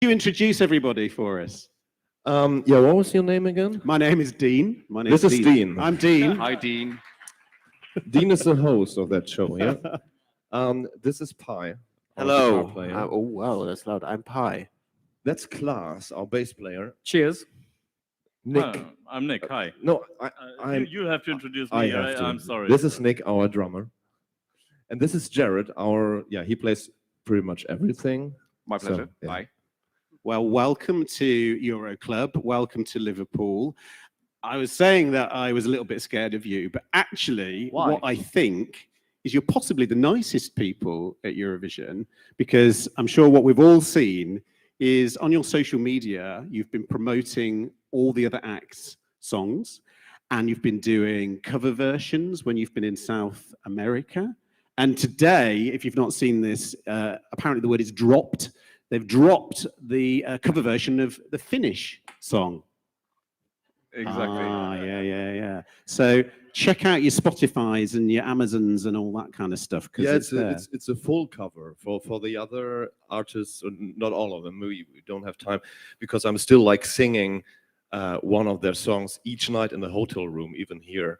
You introduce everybody for us. Yeah, what was your name again? My name is Dean. This is Dean. I'm Dean. Hi, Dean. Dean is the host of that show, yeah? This is Pi, our Hello. guitar player. Oh, wow, that's loud. I'm Pi. That's Klaas, our bass player. Cheers. Nick. I'm Nick. Hi. No, I'm. You have to introduce me. I have to. I'm sorry. This is Nick, our drummer. And this is Jared, he plays pretty much everything. My pleasure. So, yeah. Bye. Well, welcome to Euro Club. Welcome to Liverpool. I was saying that I was a little bit scared of you, but actually, what I think is you're possibly the nicest people at Eurovision, because I'm sure what we've all seen is on your social media, you've been promoting all the other acts' songs, and you've been doing cover versions when you've been in South America. And today, if you've not seen this, apparently the word is dropped. They've dropped the cover version of the Finnish song. Exactly. Yeah. So check out your Spotifys and your Amazons and all that kind of stuff. Yeah, it's a full cover for the other artists, or not all of them. We don't have time because I'm still like singing one of their songs each night in the hotel room, even here.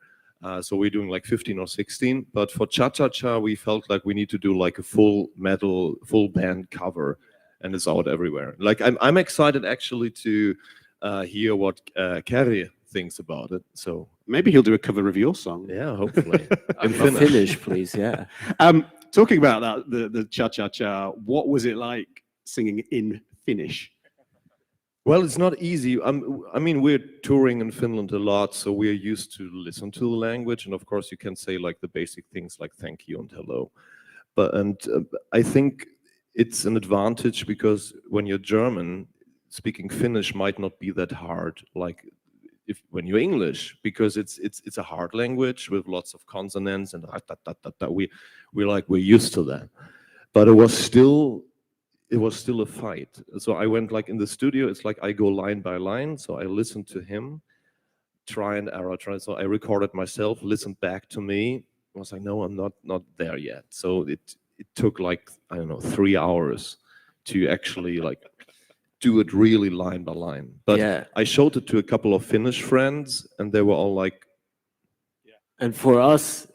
So we're doing like 15 or 16. But for Cha Cha Cha, we felt like we need to do like a full metal, full band cover, and it's out everywhere. Like I'm excited actually to hear what Kari thinks about it. So maybe he'll do a cover of your song. yeah, hopefully in Finish, please. Yeah. Talking about that, the Cha Cha Cha, what was it like singing in Finnish? Well, it's not easy. I mean, we're touring in Finland a lot, so we're used to listen to the language, and of course, you can say like the basic things like thank you and hello. But I think it's an advantage because when you're German, speaking Finnish might not be that hard, like when you're English, because it's a hard language with lots of consonants and we're used to that. But it was still a fight. So I went like in the studio, it's like I go line by line. So I listened to him, try and error. So I recorded myself, listened back to me. I was like, no, I'm not there yet. So it took like, I don't know, 3 hours to actually like do it really line by line. But yeah. I showed it to a couple of Finnish friends and they were all like, yeah. And for us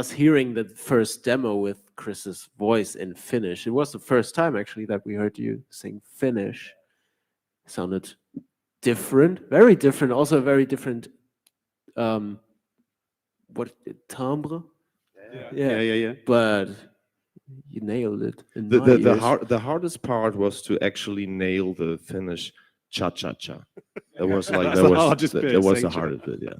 hearing the first demo with Chris's voice in Finnish, it was the first time actually that we heard you sing Finnish. It sounded different, very different, also very different timbre? Yeah. But you nailed it. The hardest part was to actually nail the Finnish cha cha cha. That was like that was the hardest bit, yeah.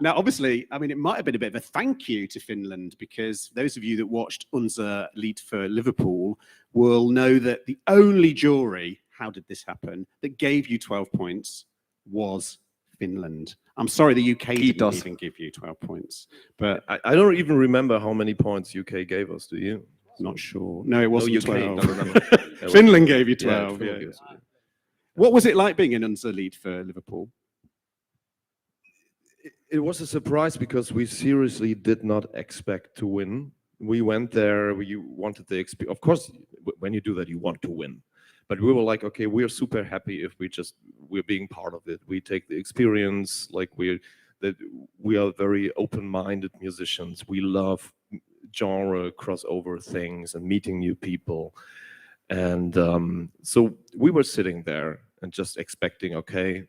Now, obviously, I mean, it might have been a bit of a thank you to Finland, because those of you that watched Unser Lied for Liverpool will know that the only jury, how did this happen, that gave you 12 points was Finland. I'm sorry, the UK didn't even give you 12 points. But I don't even remember how many points UK gave us, do you? Not sure. No, it wasn't 12. No. Finland gave you 12. Yeah, yeah. What was it like being in Unser Lied for Liverpool? It was a surprise because we seriously did not expect to win. We went there, we wanted the experience. Of course, when you do that, you want to win. But we were like, okay, we're super happy if we're being part of it. We take the experience, like we are very open-minded musicians. We love genre crossover things and meeting new people. And so we were sitting there and just expecting, okay,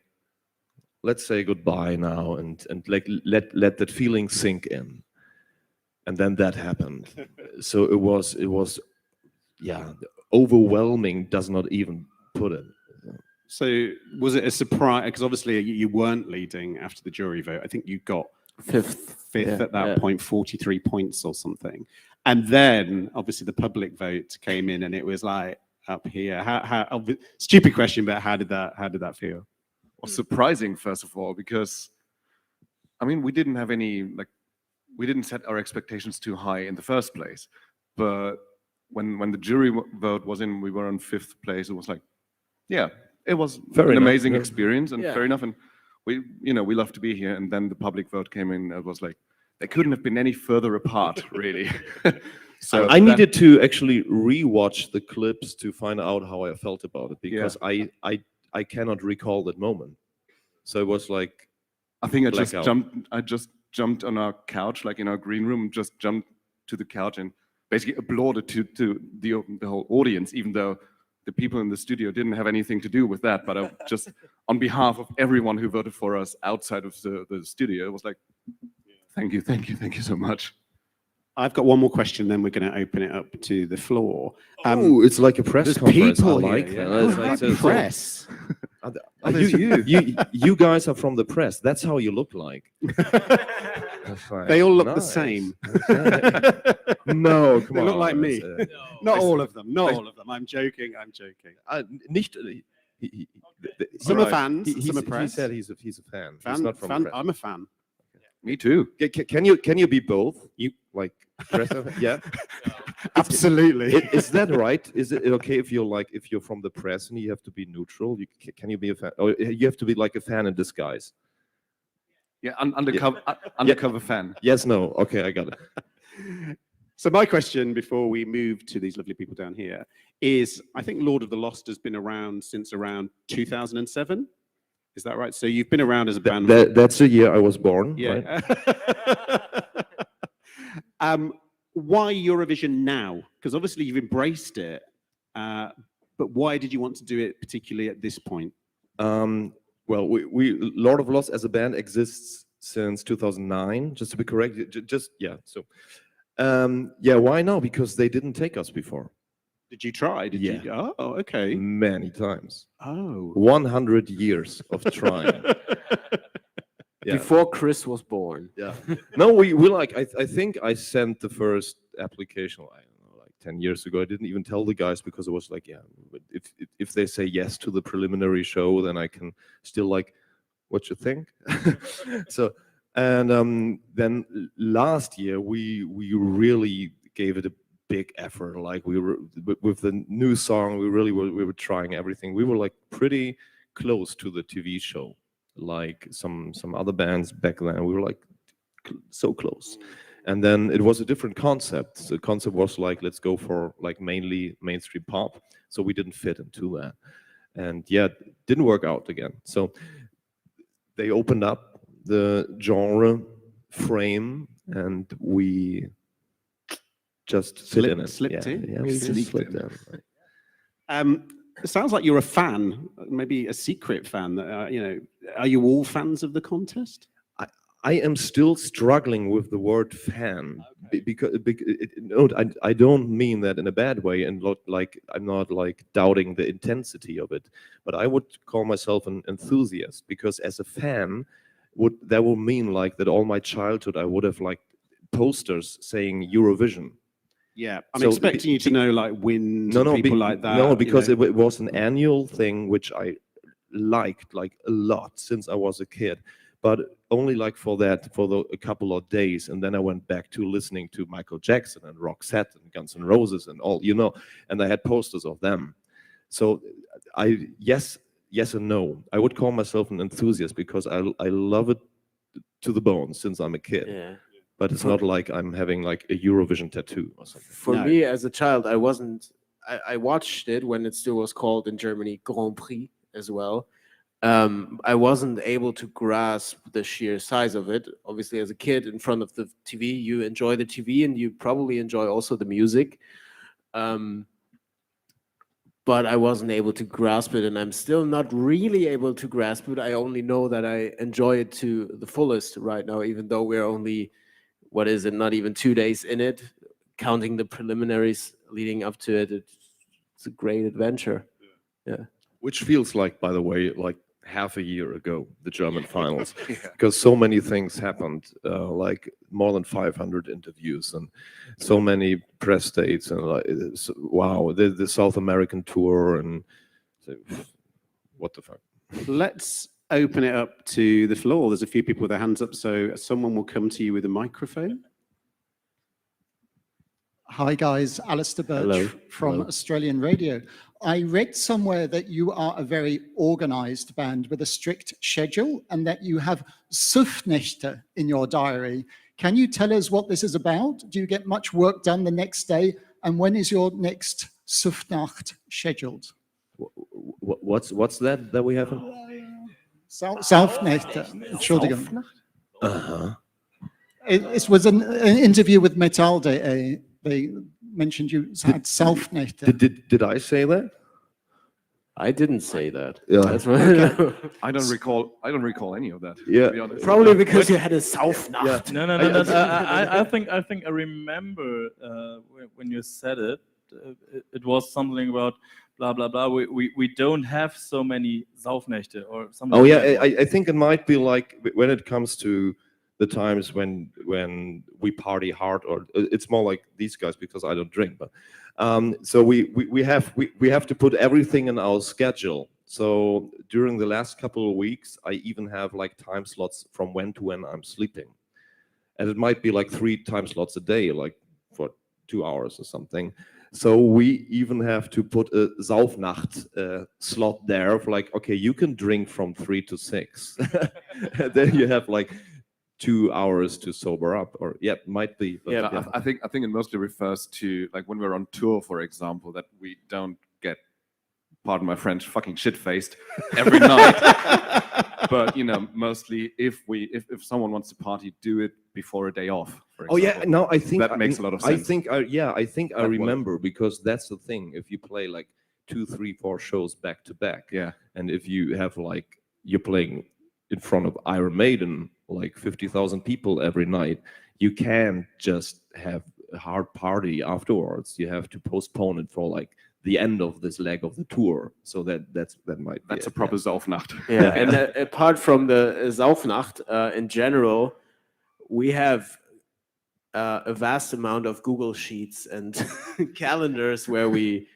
let's say goodbye now and like let that feeling sink in. And then that happened. So it was yeah, overwhelming does not even put it. So was it a surprise? Because obviously you weren't leading after the jury vote. I think you got fifth at that point, 43 points or something. And then obviously the public vote came in and it was like up here. How stupid question, but how did that feel? Well, surprising, first of all, because I mean, we didn't set our expectations too high in the first place. But when the jury vote was in, we were on 5th place. It was like, yeah, it was an amazing experience and fair enough. And we love to be here. And then the public vote came in. It was like they couldn't have been any further apart, really. So I needed to actually rewatch the clips to find out how I felt about it, because I cannot recall that moment. So it was like, I think blackout. I just jumped on our couch, like in our green room, just jumped to the couch and basically applauded to the whole audience, even though the people in the studio didn't have anything to do with that. But I just, on behalf of everyone who voted for us outside of the studio, it was like, thank you so much. I've got one more question, then we're going to open it up to the floor. oh, it's like a press There's conference. people I like here, that. yeah. It's like, so- Press. you guys are from the press. That's how you look like. They all look the Nice. same. No, come They on. look like me. it's, Not all of them. Not all of them. I'm joking. nicht, Some are fans, He some are he press. said he's a fan. He's Fan, not from fan, press. I'm a fan. Me too. Can you be both? You- like press? Yeah. Absolutely. Is that right? Is it okay if you're from the press and you have to be neutral? Can you be a fan? Or you have to be like a fan in disguise? Yeah, undercover fan. Yes, no. Okay, I got it. So my question before we move to these lovely people down here is, I think Lord of the Lost has been around since around 2007. Is that right? So you've been around as a band. That's the year I was born. Yeah. Right? Why Eurovision now? Because obviously you've embraced it, but why did you want to do it particularly at this point? Well, we Lord of Lost as a band exists since 2009. Just to be correct, yeah. So, yeah. Why now? Because they didn't take us before. Did you try? Did Yeah. you? Oh, okay. Many times. Oh. 100 years of trying. Yeah. Before Chris was born. Yeah. No, we like. I think I sent the first application. I don't know, like 10 years ago. I didn't even tell the guys because it was like, yeah, if they say yes to the preliminary show, then I can still like, what you think? So, and then last year we really gave it a big effort. Like we were with the new song, we were trying everything. We were like pretty close to the TV show. Like some other bands back then, we were like so close. And then it was a different concept. The concept was like, let's go for like mainly mainstream pop. So we didn't fit into that. And yeah, it didn't work out again. So they opened up the genre frame and we just Slipped in. in. Yeah, we just Sneaked slipped in. in. It sounds like you're a fan, maybe a secret fan. Are you all fans of the contest? I am still struggling with the word fan because no, I don't mean that in a bad way, and like I'm not like doubting the intensity of it, but I would call myself an enthusiast because as a fan, that will mean like that all my childhood I would have like posters saying Eurovision. Yeah, I'm So expecting you to know like Wind, people like that. No, because it was an annual thing which I liked like a lot since I was a kid, but only like for a couple of days, and then I went back to listening to Michael Jackson and Roxette and Guns N' Roses and all, and I had posters of them. So yes and no. I would call myself an enthusiast because I love it to the bone since I'm a kid. Yeah. But it's not like I'm having like a Eurovision tattoo or something. For No. me as a child, I watched it when it still was called in Germany Grand Prix as well. I wasn't able to grasp the sheer size of it. Obviously, as a kid in front of the TV, you enjoy the TV and you probably enjoy also the music. But I wasn't able to grasp it, and I'm still not really able to grasp it. I only know that I enjoy it to the fullest right now, even though we're only, not even 2 days in it, counting the preliminaries leading up to it. It's a great adventure. Yeah. Which feels like, by the way, like half a year ago, the German finals, because so many things happened, like more than 500 interviews and so many press dates, and like, wow, the South American tour, and what the fuck. Let's open it up to the floor. There's a few people with their hands up, so someone will come to you with a microphone. Hi guys, Alistair Birch Hello. from Hello. Australian Radio. I read somewhere that you are a very organized band with a strict schedule and that you have Suftnächte in your diary. Can you tell us what this is about? Do you get much work done the next day? And when is your next Suftnacht scheduled? What's that we have? Saufnächte, Entschuldigung. Uh-huh. It was an interview with Metal.de. They mentioned you had Saufnächte. Did I say that? I didn't say that. Yeah. That's what I don't recall any of that. Yeah. To be honest. Probably because you had a Saufnacht. No. I think I remember when you said it. It was something about blah blah blah. We don't have so many Saufnächte or something. Oh like yeah, that. I think it might be like when it comes to the times when we party hard, or it's more like these guys because I don't drink, but so we have to put everything in our schedule. So during the last couple of weeks, I even have like time slots from when to when I'm sleeping, and it might be like 3 time slots a day, like for 2 hours or something. So we even have to put a Saufnacht slot there of like, okay, you can drink from 3 to 6. And then you have like 2 hours to sober up, or might be. But, Yeah, I think it mostly refers to like when we're on tour, for example, that we don't get, pardon my French, fucking shit-faced every night. But mostly if someone wants to party, do it before a day off. For oh yeah, example. no, I think That makes a lot of sense. I think I That remember, because that's the thing. If you play like 2, 3, 4 shows back to back, Yeah. and if you have like you're playing in front of Iron Maiden, like 50,000 people every night, you can't just have a hard party afterwards. You have to postpone it for like the end of this leg of the tour. So that might be That's a it, proper Saufnacht. Yeah, and apart from the Saufnacht, in general, we have a vast amount of Google Sheets and calendars where we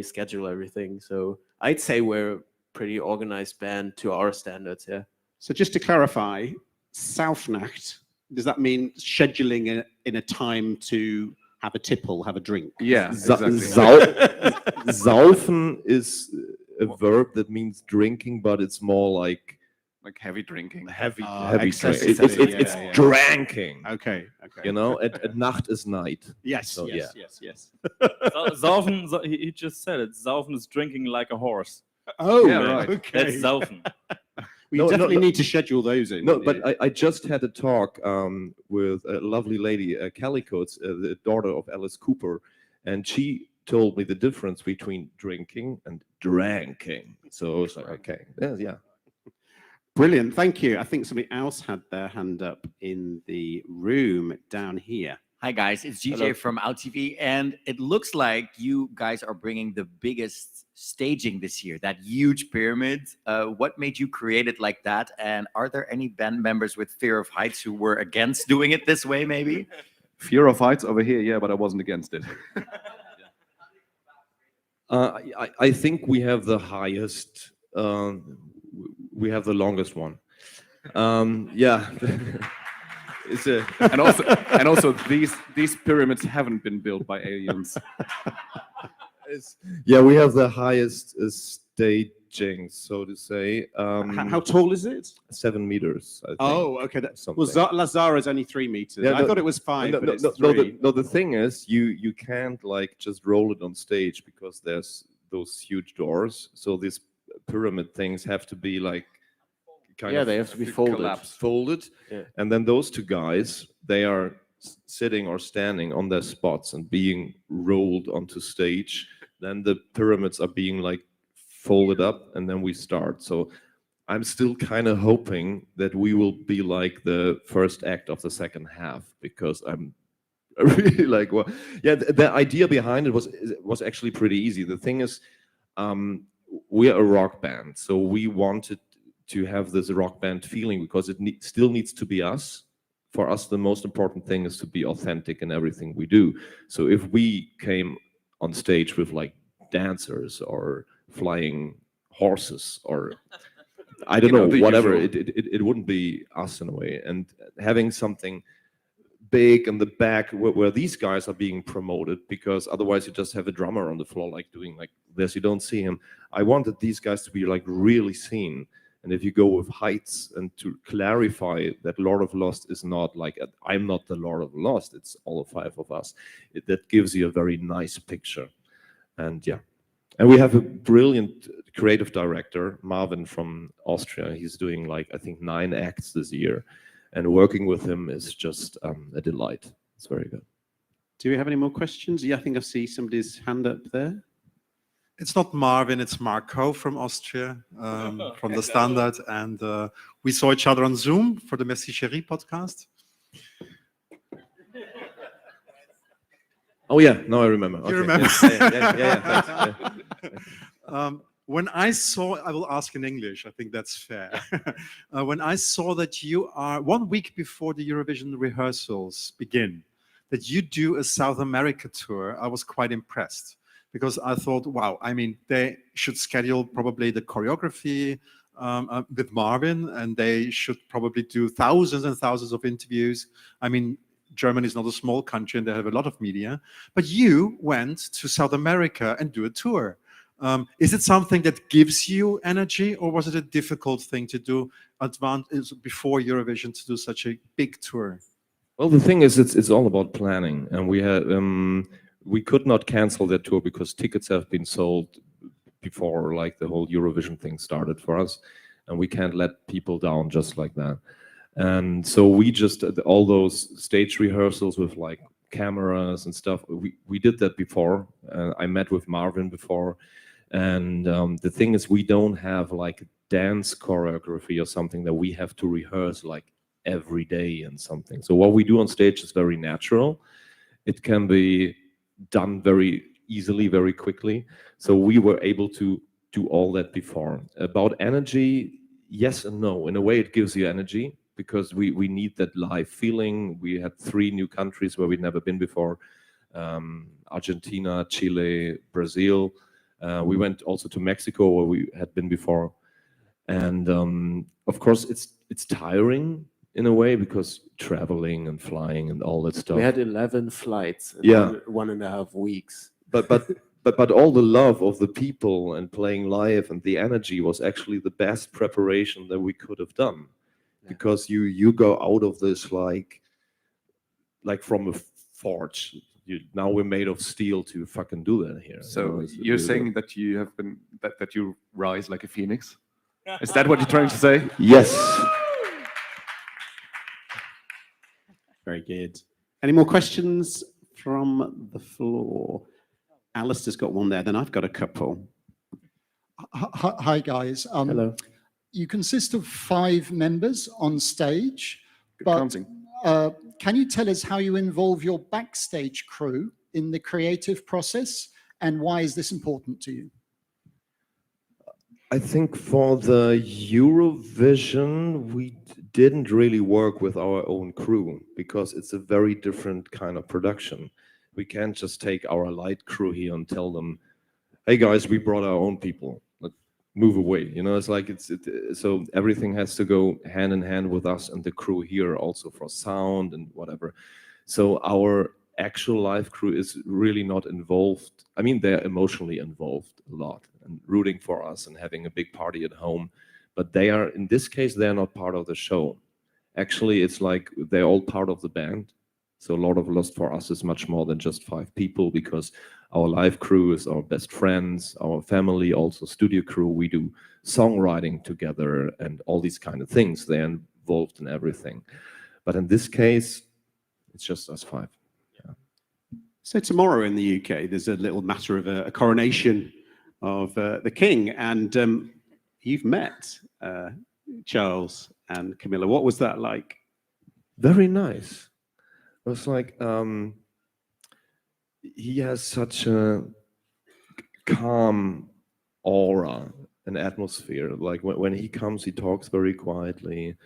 schedule everything. So I'd say we're a pretty organized band to our standards. Yeah. So just to clarify, Saufnacht, does that mean scheduling in a time to have a tipple, have a drink? Yeah, exactly. Saufen is a verb that means drinking, but it's more like Like heavy drinking. heavy excessive drinking. heavy, It's yeah. drinking. Okay. And Nacht is night. Yes, So, yes. Saufen, he just said it. Saufen is drinking like a horse. Oh, Yeah, right. Okay. That's Saufen. We No, definitely no. need to schedule those in. No, but I just had a talk with a lovely lady, Calico, the daughter of Alice Cooper, and she told me the difference between drinking and dranking. So I was like, okay, yeah. Brilliant, thank you. I think somebody else had their hand up in the room down here. Hi guys, it's GJ Hello. from OutTV, and it looks like you guys are bringing the biggest staging this year, that huge pyramid. What made you create it like that? And are there any band members with fear of heights who were against doing it this way, maybe? Fear of heights over here, yeah, but I wasn't against it. I think we have the highest, we have the longest one. Yeah. It's a and also these pyramids haven't been built by aliens. yeah, we have the highest staging, so to say. How tall is it? 7 meters. I think. Oh, okay. Something. Well, Lazara's only 3 meters. Yeah, I no, thought it was 5, No, but no, it's no, 3. the thing is, you can't like just roll it on stage because there's those huge doors. So these pyramid things have to be like kind of They have to be folded. folded. Yeah. And then those 2 guys, they are sitting or standing on their spots and being rolled onto stage. Then the pyramids are being like folded up, and then we start. So I'm still kind of hoping that we will be like the first act of the second half, because I'm really like, well, yeah, the idea behind it was actually pretty easy. The thing is, we're a rock band, so we wanted to have this rock band feeling, because it still needs to be us. For us, the most important thing is to be authentic in everything we do. So if we came on stage with like dancers or flying horses or I don't know, the whatever, usual. it wouldn't be us in a way. And having something big in the back where these guys are being promoted, because otherwise you just have a drummer on the floor like doing like this, you don't see him. I wanted these guys to be like really seen. And if you go with heights, and to clarify that Lord of Lost is not like I'm not the Lord of Lost, it's all 5 of us, that gives you a very nice picture. And yeah, and we have a brilliant creative director, Marvin from Austria. He's doing like I think 9 acts this year, and working with him is just a delight. It's very good. Do we have any more questions? Yeah, I think I see somebody's hand up there. It's not Marvin, it's Marco from Austria, from the Standard. And we saw each other on Zoom for the Merci Chérie podcast. Oh yeah, now I remember. You Okay, remember? Yeah, thanks. When I saw, I will ask in English, I think that's fair. When I saw that you are, 1 week before the Eurovision rehearsals begin, that you do a South America tour, I was quite impressed. Because I thought, wow, I mean, they should schedule probably the choreography with Marvin, and they should probably do thousands and thousands of interviews. I mean, Germany is not a small country and they have a lot of media, but you went to South America and do a tour. Is it something that gives you energy, or was it a difficult thing to do before Eurovision to do such a big tour? Well, the thing is, it's all about planning, and we had we could not cancel that tour because tickets have been sold before like the whole Eurovision thing started for us, and we can't let people down just like that. And so we just all those stage rehearsals with like cameras and stuff, we did that before. I met with Marvin before, and the thing is, we don't have like dance choreography or something that we have to rehearse like every day and something. So what we do on stage is very natural. It can be done very easily, very quickly. So we were able to do all that before. About energy, yes and no. In a way, it gives you energy because we need that live feeling. We had 3 new countries where we'd never been before. Argentina, Chile, Brazil. We went also to Mexico where we had been before. And of course, it's tiring in a way because traveling and flying and all that stuff. We had 11 flights in Yeah. 1.5 weeks. But all the love of the people and playing live and the energy was actually the best preparation that we could have done. Yeah. Because you go out of this like from a forge. Now we're made of steel to fucking do that here. So It's you're really saying good. that you have been that you rise like a phoenix? Is that what you're trying to say? Yes. Very good. Any more questions from the floor? Alistair's got one there, then I've got a couple. Hi, guys. Hello. You consist of 5 members on stage, Good but counting. can you tell us how you involve your backstage crew in the creative process, and why is this important to you? I think for the Eurovision, we didn't really work with our own crew because it's a very different kind of production. We can't just take our light crew here and tell them, hey guys, we brought our own people, let's move away. You know, it's like so everything has to go hand in hand with us and the crew here also for sound and whatever. So our actual live crew is really not involved. I mean, they're emotionally involved a lot and rooting for us and having a big party at home. But they are, in this case, they're not part of the show. Actually, it's like they're all part of the band. So Lord of Lost for us is much more than just 5 people because our live crew is our best friends, our family, also studio crew. We do songwriting together and all these kind of things. They're involved in everything. But in this case, it's just us 5. So tomorrow in the UK, there's a little matter of a coronation of the king, and you've met Charles and Camilla. What was that like? Very nice. It was like he has such a calm aura and atmosphere. Like when he comes, he talks very quietly,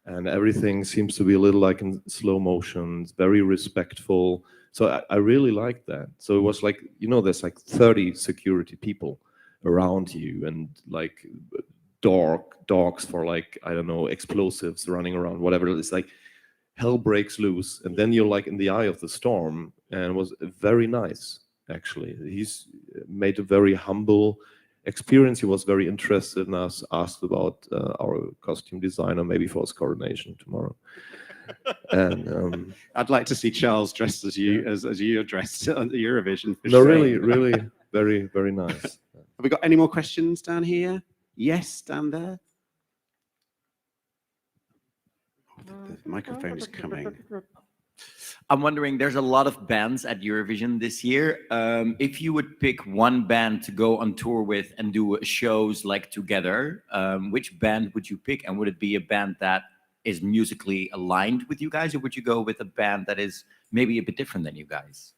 and everything seems to be a little like in slow motion. It's very respectful. So I really liked that. So it was like, you know, there's like 30 security people around you and like dogs for like, I don't know, explosives running around, whatever. It's like hell breaks loose, and then you're like in the eye of the storm. And it was very nice, actually. He's made a very humble experience. He was very interested in us, asked about our costume designer, maybe for his coronation tomorrow. And I'd like to see Charles dressed as you as you're dressed on the Eurovision. For no, sure. really, very, very nice. Have we got any more questions down here? Yes, down there. The microphone is coming. I'm wondering, there's a lot of bands at Eurovision this year. If you would pick one band to go on tour with and do shows like together, which band would you pick? And would it be a band that is musically aligned with you guys, or would you go with a band that is maybe a bit different than you guys?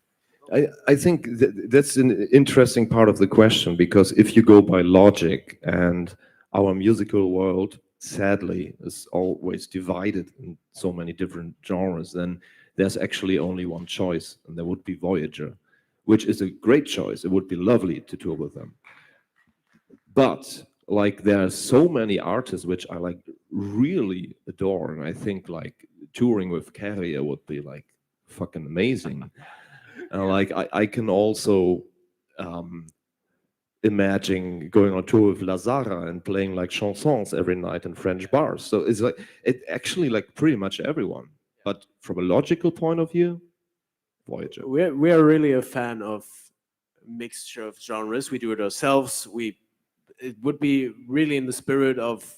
I think that's an interesting part of the question, because if you go by logic, and our musical world, sadly, is always divided in so many different genres, then there's actually only one choice, and that would be Voyager, which is a great choice. It would be lovely to tour with them. But like, there are so many artists which I like really adore, and I think like touring with Carrier would be like fucking amazing. Like I can also imagine going on tour with Lazara and playing like chansons every night in French bars. So it's like, it actually like pretty much everyone. But from a logical point of view, Voyager. We're really a fan of mixture of genres. We do it ourselves. It would be really in the spirit of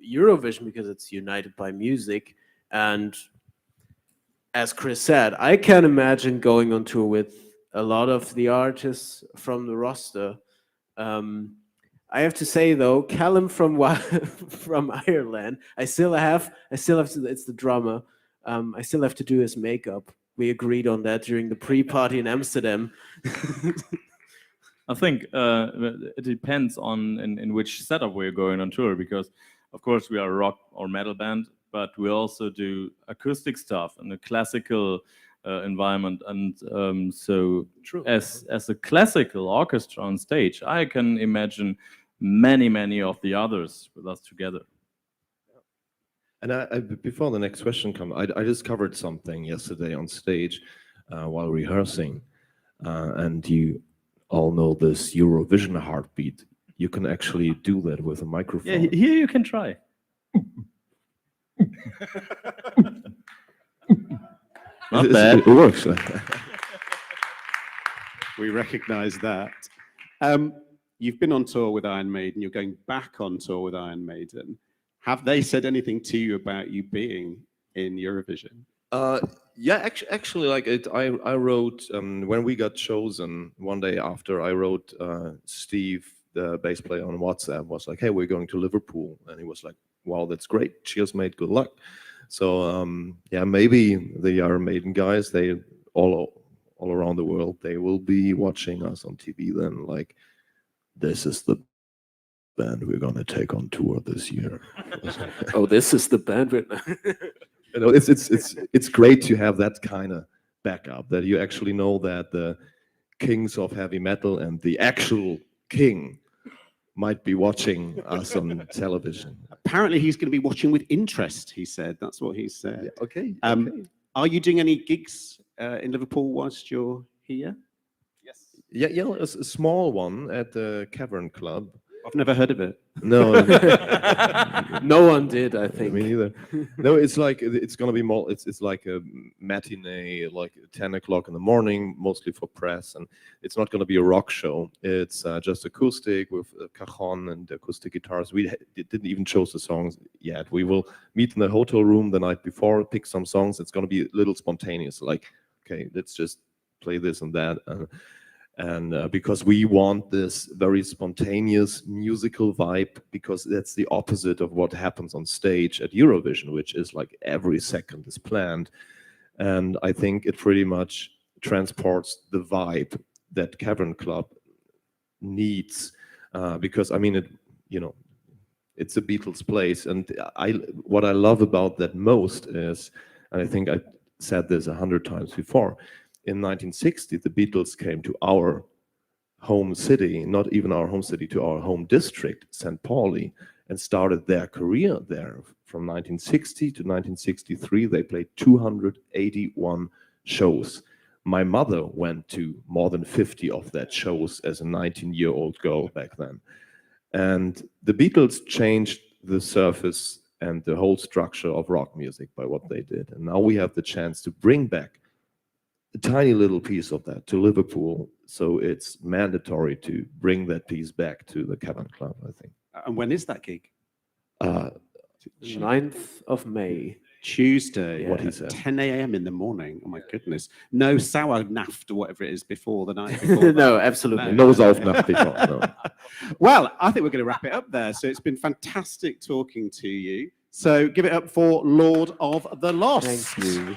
Eurovision, because it's united by music. And as Chris said, I can imagine going on tour with a lot of the artists from the roster. I have to say though, Callum from Ireland, I still have to. It's the drummer. I still have to do his makeup. We agreed on that during the pre-party in Amsterdam. I think it depends on in which setup we're going on tour, because of course we are a rock or metal band, but we also do acoustic stuff and a classical environment. And so as a classical orchestra on stage, I can imagine many of the others with us together. And before the next question comes, I discovered something yesterday on stage while rehearsing, and you all know this Eurovision heartbeat. You can actually do that with a microphone. Yeah, here you can try. Not bad. It works. We recognize that. You've been on tour with Iron Maiden. You're going back on tour with Iron Maiden. Have they said anything to you about you being in Eurovision? Yeah, actually, like I wrote when we got chosen one day after. I wrote Steve, the bass player, on WhatsApp. Was like, "Hey, we're going to Liverpool," and he was like, "Wow, that's great. Cheers, mate. Good luck." So yeah, maybe the Iron Maiden guys, they all around the world, they will be watching us on TV then. Like, this is the band we're gonna take on tour this year. Oh, this is the band. You know, it's great to have that kind of backup, that you actually know that the kings of heavy metal and the actual king might be watching us on television. Apparently, he's going to be watching with interest. He said that's what he said. Yeah, okay. Are you doing any gigs in Liverpool whilst you're here? Yes. Yeah, a small one at the Cavern Club. I've never heard of it. No, No one did, I think. me neither. No, it's like it's gonna be more. It's like a matinee, like 10 o'clock in the morning, mostly for press, and it's not gonna be a rock show. It's just acoustic with cajon and acoustic guitars. We didn't even choose the songs yet. We will meet in the hotel room the night before, pick some songs. It's gonna be a little spontaneous, like, okay, let's just play this and that. And because we want this very spontaneous musical vibe, because that's the opposite of what happens on stage at Eurovision, which is like every second is planned. And I think it pretty much transports the vibe that Cavern Club needs, because I mean, it's a Beatles place. And what I love about that most is, and I think I said this 100 times before, in 1960, the Beatles came to our home city, not even our home city, to our home district, St. Pauli, and started their career there. From 1960 to 1963, they played 281 shows. My mother went to more than 50 of that shows as a 19-year-old girl back then. And the Beatles changed the surface and the whole structure of rock music by what they did. And now we have the chance to bring back a tiny little piece of that to Liverpool. So it's mandatory to bring that piece back to the Cavern Club, I think. And when is that gig? 9th of May. Tuesday, What he said. 10 a.m. in the morning. Oh my goodness. No sour naft or whatever it is before the night before. No, absolutely. No Saufnacht before, no. Well, I think we're going to wrap it up there. So it's been fantastic talking to you. So give it up for Lord of the Lost. Thank you.